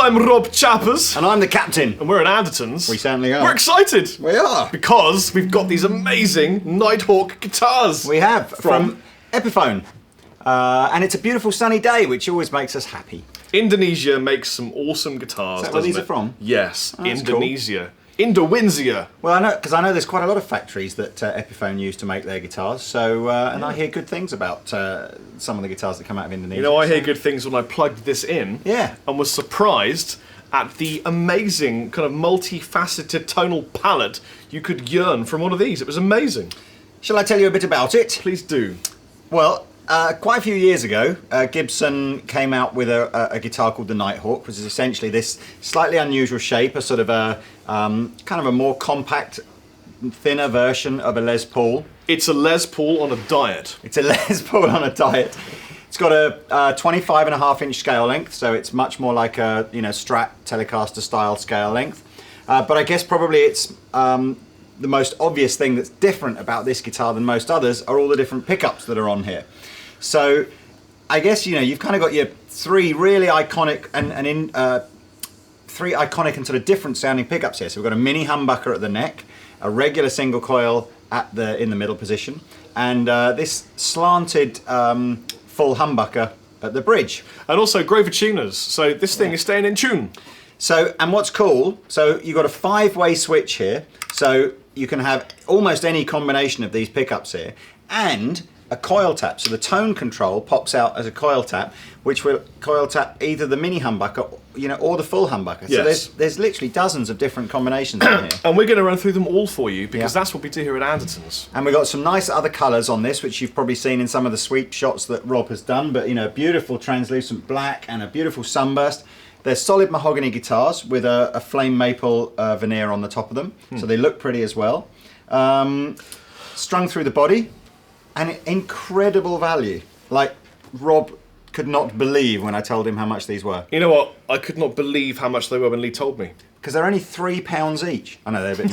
I'm Rob Chappers. And I'm the captain. And we're at Andertons. We certainly are. We're excited. We are. Because we've got these amazing Nighthawk guitars. We have. From Epiphone. And it's a beautiful sunny day, which always makes us happy. Indonesia makes some awesome guitars, Is that where these are from? Yes, oh, Indonesia. Cool. Indonesia. Well, I know, because I know there's quite a lot of factories that Epiphone use to make their guitars. So, and I hear good things about some of the guitars that come out of Indonesia. You know, I hear good things when I plugged this in. Yeah. And was surprised at the amazing kind of multifaceted tonal palette you could yearn from one of these. It was amazing. Shall I tell you a bit about it? Please do. Well, quite a few years ago, Gibson came out with a guitar called the Nighthawk, which is essentially this slightly unusual shape, a sort of a kind of a more compact, thinner version of a Les Paul. It's a Les Paul on a diet. It's a Les Paul on a diet. It's got a 25.5-inch scale length, so it's much more like a Strat Telecaster style scale length. But I guess probably it's the most obvious thing that's different about this guitar than most others are all the different pickups that are on here. So I guess you've kind of got your three really iconic three iconic and sort of different sounding pickups here. So we've got a mini humbucker at the neck, a regular single coil in the middle position, and this slanted full humbucker at the bridge. And also Grover tuners, so this thing is staying in tune. So, and what's cool, so you've got a 5-way switch here, so you can have almost any combination of these pickups here, and a coil tap. So the tone control pops out as a coil tap, which will coil tap either the mini humbucker, or the full humbucker. Yes. So there's literally dozens of different combinations in here. And we're going to run through them all for you, because that's what we do here at Andertons. And we've got some nice other colours on this, which you've probably seen in some of the sweep shots that Rob has done, but beautiful translucent black and a beautiful sunburst. They're solid mahogany guitars with a flame maple veneer on the top of them, so they look pretty as well. Strung through the body, and incredible value. Like, Rob could not believe when I told him how much these were. You know what? I could not believe how much they were when Lee told me. Because they're only £3 each. I know they're a bit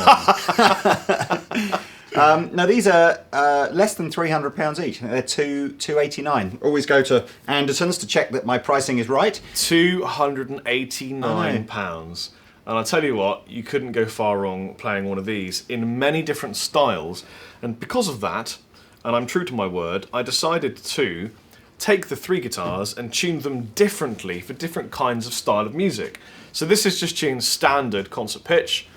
more. Now these are less than £300 each. They're £289. Always go to Andertons to check that my pricing is right. £289. And I'll tell you what, you couldn't go far wrong playing one of these in many different styles. And because of that, and I'm true to my word, I decided to take the three guitars and tune them differently for different kinds of style of music. So this is just tuned standard concert pitch.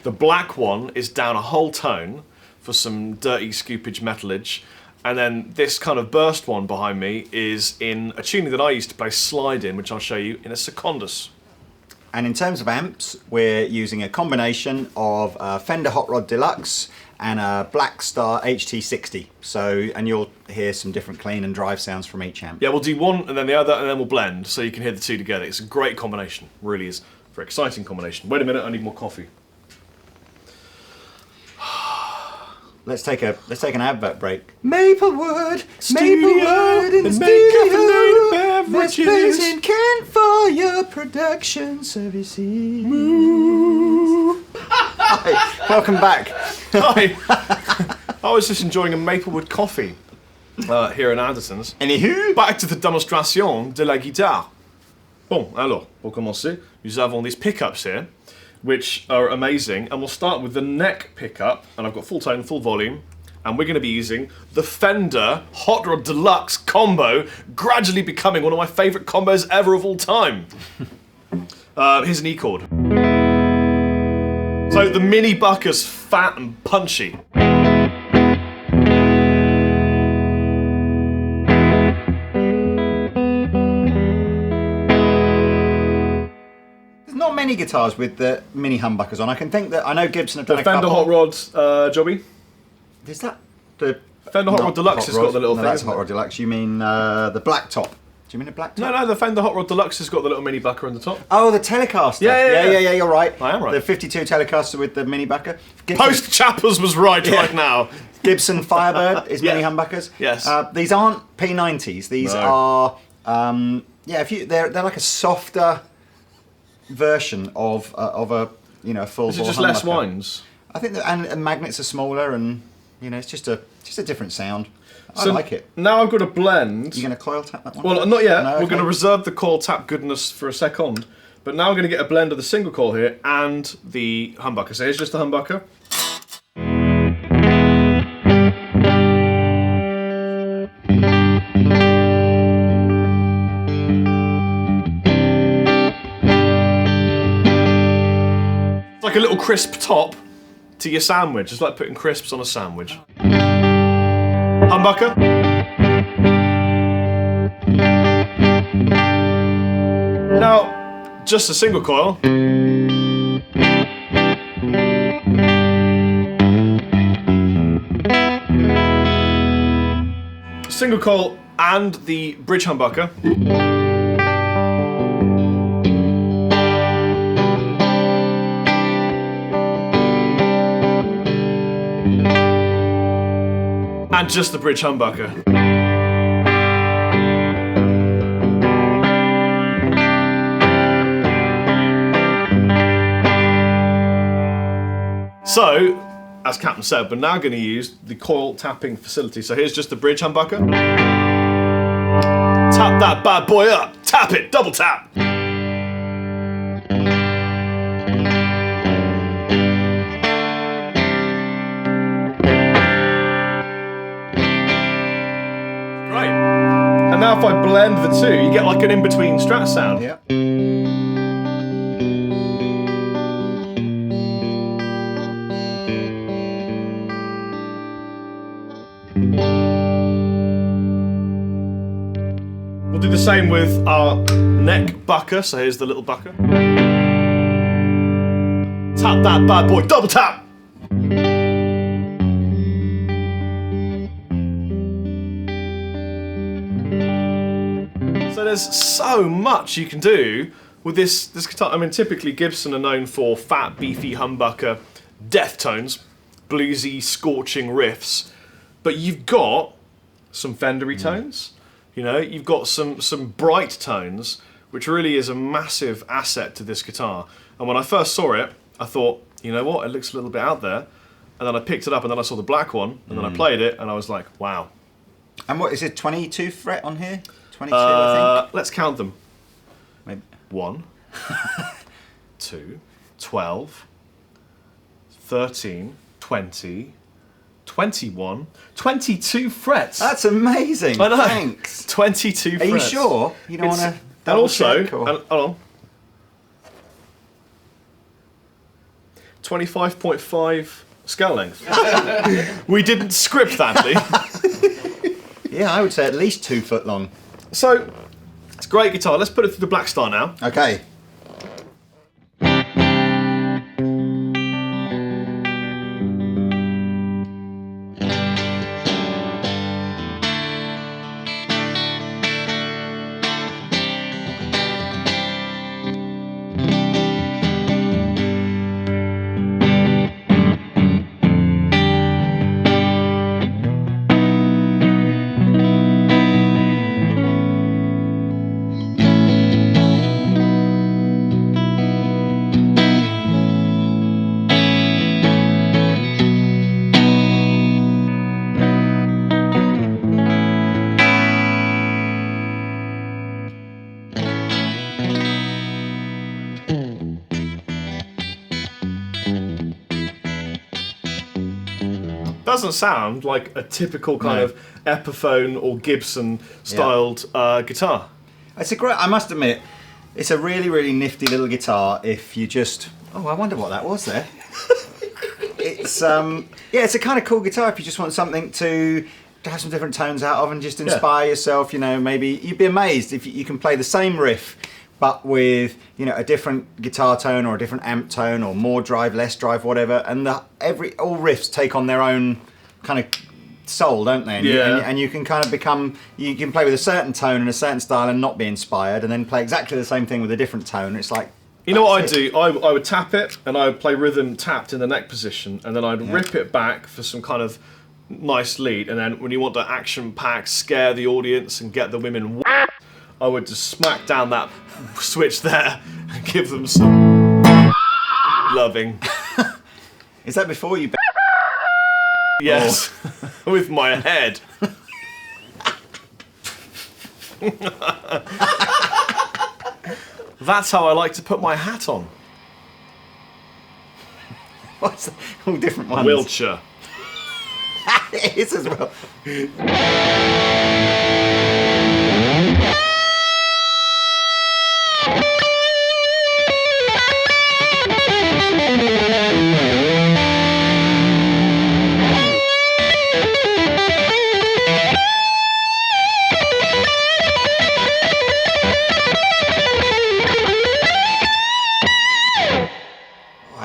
The black one is down a whole tone for some dirty scoopage metalage. And then this kind of burst one behind me is in a tuning that I used to play slide in, which I'll show you in a secondus. And in terms of amps, we're using a combination of Fender Hot Rod Deluxe and a Black Star HT60. So, and you'll hear some different clean and drive sounds from each amp. Yeah, we'll do one and then the other, and then we'll blend, so you can hear the two together. It's a great combination, really is. Very exciting combination. Wait a minute, I need more coffee. Let's take an advert break. Maplewood in the studio. There's space in Kent for your production services. Hi, welcome back. Hi. I was just enjoying a Maplewood coffee here in Andertons. Anywho, back to the démonstration de la guitare. Bon, alors, pour commencer, nous avons these pickups here, which are amazing, and we'll start with the neck pickup, and I've got full tone, full volume, and we're going to be using the Fender Hot Rod Deluxe combo, gradually becoming one of my favourite combos ever of all time. Here's an E chord. So the mini bucker's fat and punchy. not many guitars with the mini humbuckers on. I can think that I know Gibson have done the a couple. Fender Hot Rod Jobby. Is that the Fender Hot Rod Deluxe has got the little no, thing. That's Hot Rod Deluxe. You mean the black top? Do you mean a black top? No, the Fender Hot Rod Deluxe has got the little mini bucker on the top. Oh, the Telecaster. Yeah, you're right. I am right. The 52 Telecaster with the mini bucker. Post Chappers was right now. Gibson Firebird is mini humbuckers. Yes. These aren't P90s. These are they're like a softer version of a full. Is it just humbucker. less winds? I think that, and magnets are smaller, and it's just a different sound. So I like it. Now I've got a blend. You going to coil tap that one? Well, not yet. No, We're going to reserve the coil tap goodness for a second. But now I'm going to get a blend of the single coil here and the humbucker. So here's just the humbucker. It's like a little crisp top to your sandwich. It's like putting crisps on a sandwich. Humbucker. Now, just a single coil. Single coil and the bridge humbucker. And just the bridge humbucker. So, as Captain said, we're now going to use the coil tapping facility. So here's just the bridge humbucker. Tap that bad boy up. Tap it. Double tap. Great. And now if I blend the two, you get like an in-between Strat sound. Yeah. We'll do the same with our neck bucker, so here's the little bucker. Tap that bad boy, double tap! So there's so much you can do with this guitar. I mean, typically Gibson are known for fat, beefy humbucker, death tones, bluesy, scorching riffs, but you've got some Fendery tones. You know, you've got some bright tones, which really is a massive asset to this guitar. And when I first saw it, I thought, you know what, it looks a little bit out there. And then I picked it up and then I saw the black one, and then I played it and I was like, wow. And what is it, 22 fret on here? 22, I think? Let's count them. Maybe. 1, 2, 12, 13, 20, 21, 22 frets. That's amazing. I know. Thanks. 22 frets. Are you sure? You don't want to And double also, check, or? hold on. 25.5 scale length. We didn't script that, Lee. Yeah, I would say at least 2 foot long. So, it's a great guitar. Let's put it through the Black Star now. Okay. Doesn't sound like a typical kind of Epiphone or Gibson styled guitar. It's a great, I must admit, it's a really, really nifty little guitar if you just, oh, I wonder what that was there. It's, yeah, it's a kind of cool guitar if you just want something to have some different tones out of and just inspire yourself, you know, maybe you'd be amazed if you can play the same riff but with, you know, a different guitar tone or a different amp tone or more drive, less drive, whatever, and all riffs take on their own kind of soul, don't they? And, and you can kind of become, you can play with a certain tone and a certain style and not be inspired, and then play exactly the same thing with a different tone. It's like, you know what I'd do? I would tap it and I would play rhythm tapped in the neck position, and then I'd rip it back for some kind of nice lead, and then when you want to action pack, scare the audience and get the women, I would just smack down that switch there and give them some loving. Is that before you? Yes, with my head. That's how I like to put my hat on. What's all different ones? Wiltshire. It is as well.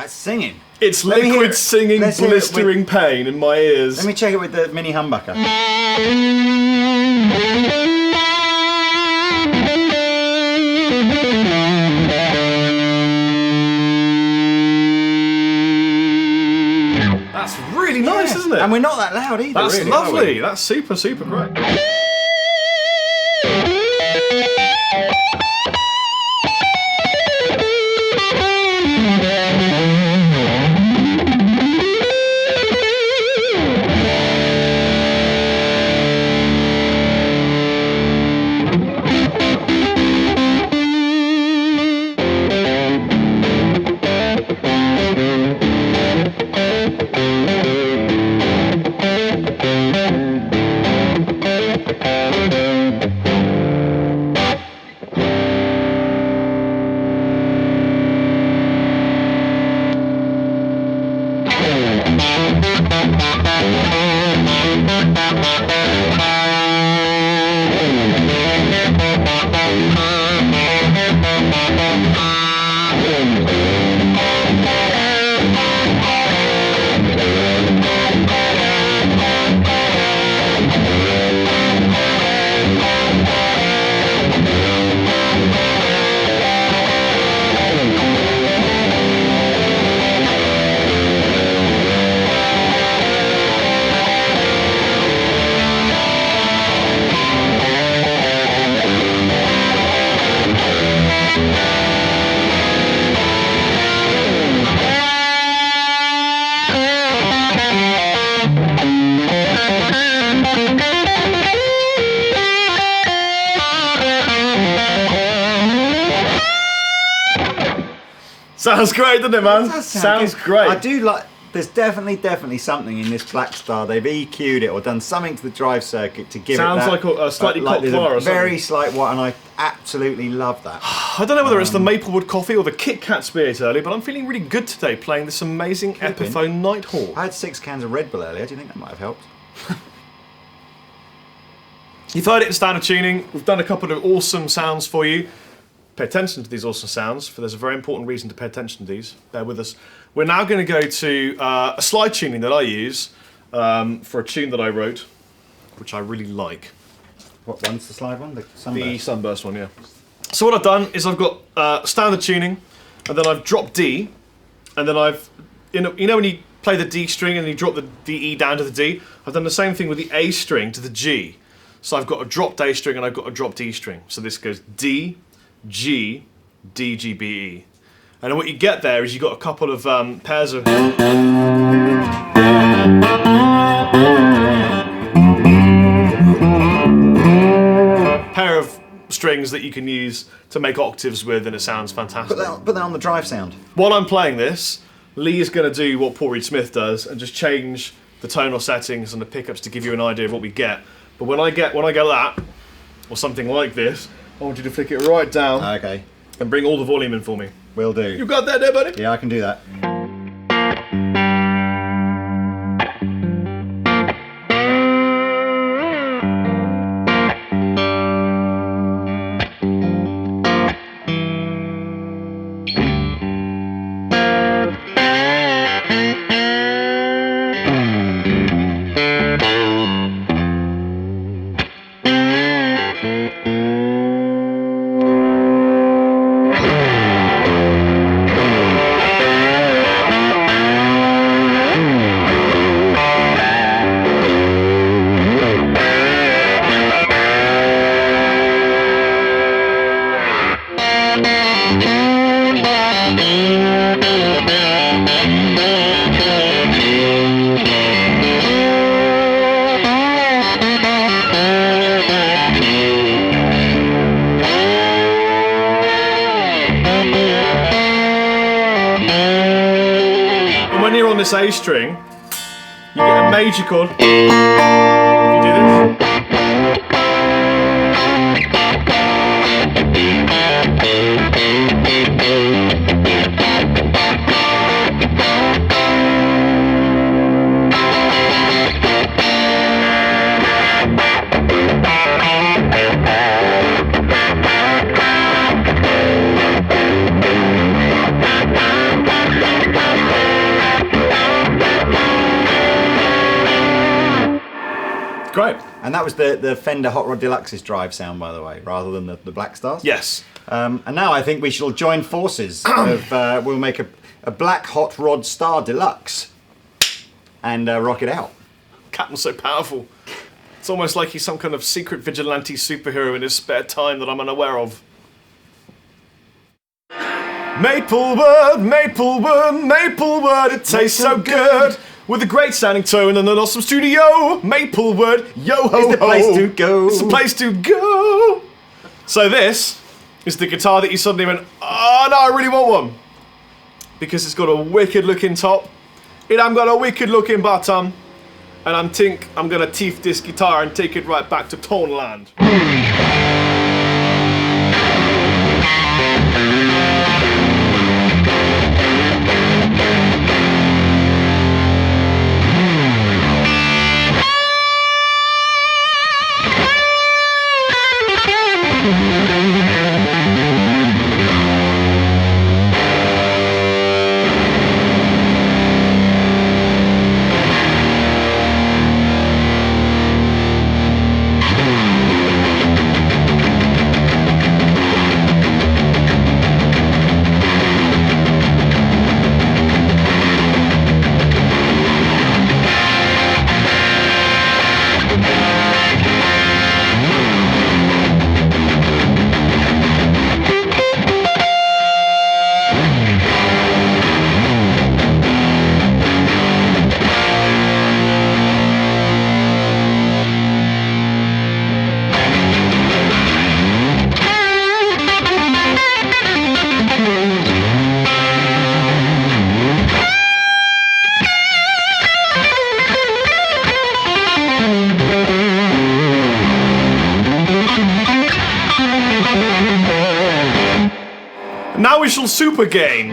Singing. It's liquid singing, blistering pain in my ears. Let me check it with the mini humbucker. That's really nice, isn't it? And we're not that loud either. That's really, lovely. That's super, super great. Sounds great, doesn't it, man? It Sounds great. I do like. There's definitely something in this Black Star. They've EQ'd it or done something to the drive circuit to give Sounds it that. like a slightly cocked there's bar a or something. very slight one, and I absolutely love that. I don't know whether it's the Maplewood coffee or the Kit Kat spirit earlier, but I'm feeling really good today playing this amazing Epiphone Nighthawk. I had 6 cans of Red Bull earlier. Do you think that might have helped? You've heard it in standard tuning. We've done a couple of awesome sounds for you. Pay attention to these awesome sounds, for there's a very important reason to pay attention to these. Bear with us. We're now going to go to a slide tuning that I use for a tune that I wrote, which I really like. What one's the slide one? The Sunburst? The Sunburst one, yeah. So what I've done is I've got standard tuning, and then I've dropped D, and then I've, you know when you play the D string and you drop the E down to the D? I've done the same thing with the A string to the G. So I've got a dropped A string and I've got a dropped E string. So this goes D, G, D, G, B, E. And then what you get there is you've got a couple of pairs of... pair of strings that you can use to make octaves with, and it sounds fantastic. Put that on the drive sound. While I'm playing this, Lee is going to do what Paul Reed Smith does and just change the tonal settings and the pickups to give you an idea of what we get. But when I get that, or something like this, I want you to flick it right down Okay. and bring all the volume in for me. Will do. You got that there, buddy? Yeah, I can do that. And when you're on this A string, you get a major chord. If you do this. Great. And that was the Fender Hot Rod Deluxe's drive sound, by the way, rather than the Black Stars. Yes. And now I think we shall join forces. We'll make a Black Hot Rod Star Deluxe and rock it out. Captain's so powerful. It's almost like he's some kind of secret vigilante superhero in his spare time that I'm unaware of. Maplewood, Maplewood, Maplewood, it tastes so good. With a great sounding tone and an awesome studio. Maplewood, yo ho ho. It's the place to go. It's the place to go. So this is the guitar that you suddenly went, oh no, I really want one. Because it's got a wicked looking top. It ain't got a wicked looking bottom. And I'm think I'm gonna teeth this guitar and take it right back to Toneland. Now we shall super game.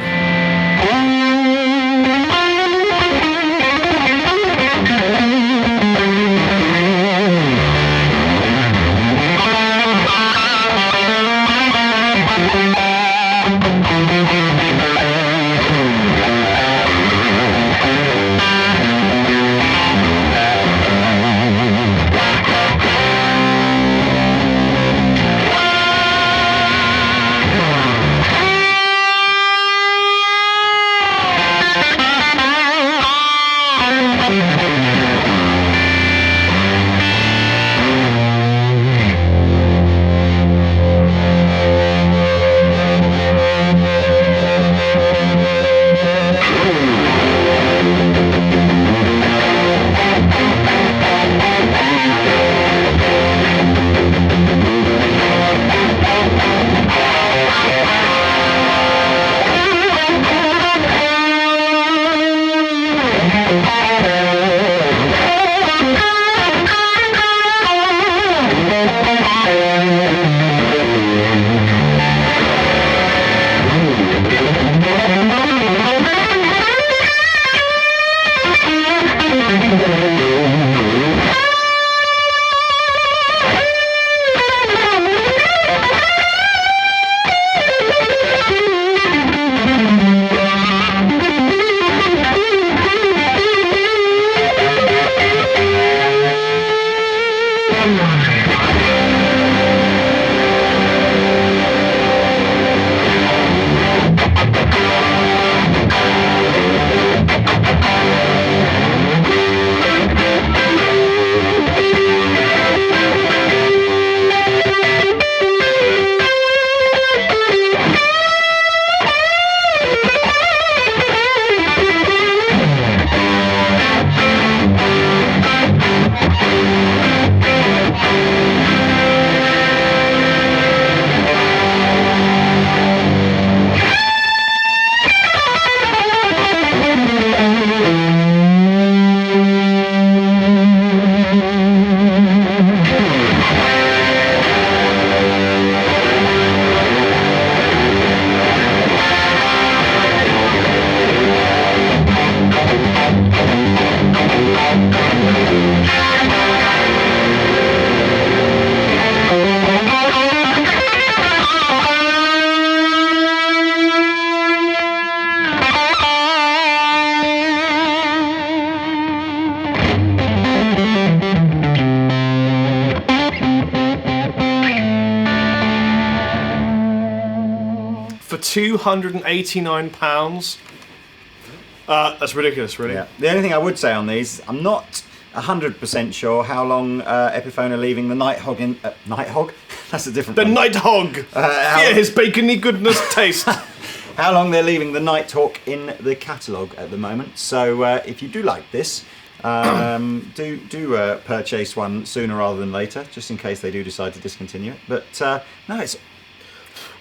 £289. That's ridiculous, really. Yeah. The only thing I would say on these, I'm not 100% sure how long Epiphone are leaving the Nighthawk in... Nighthawk? That's a different The one. Nighthawk! Fear his bacony goodness taste. How long they're leaving the Nighthawk in the catalogue at the moment. So if you do like this, do purchase one sooner rather than later, just in case they do decide to discontinue it. But no, it's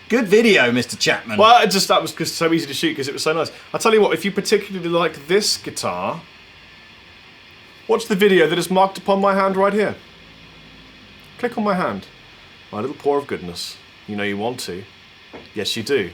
good video, Mr. Chapman. Well, that was just so easy to shoot because it was so nice. I'll tell you what, if you particularly like this guitar, watch the video that is marked upon my hand right here. Click on my hand. My little paw of goodness. You know you want to. Yes, you do.